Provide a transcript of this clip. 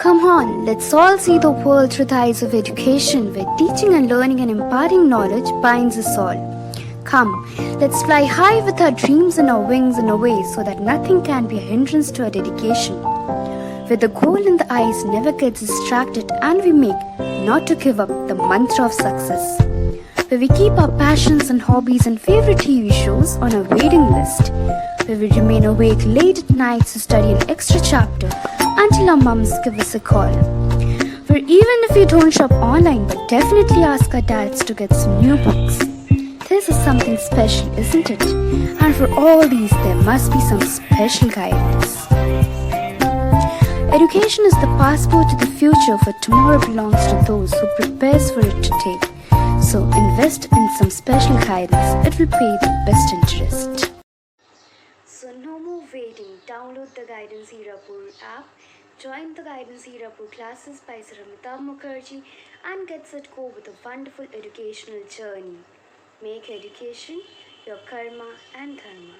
Come on, let's all see the world through the eyes of education, where teaching and learning and imparting knowledge binds us all. Come, let's fly high with our dreams and our wings in a way so that nothing can be a hindrance to our dedication. Where the goal in the eyes never gets distracted and we make not to give up the mantra of success. Where we keep our passions and hobbies and favorite TV shows on our waiting list. Where we remain awake late at nights to study an extra chapter until our mums give us a call. Where even if we don't shop online but definitely ask our dads to get some new books. This is something special, isn't it? And for all these there must be some special guidance. Education is the passport to the future, for tomorrow belongs to those who prepares for it today. So invest in some special guidance, it will pay the best interest. So no more waiting, download the Guidance Hirapur app, join the Guidance Hirapur classes by CA Amitabh Mukherjee and get set go with a wonderful educational journey. Make education your karma and dharma.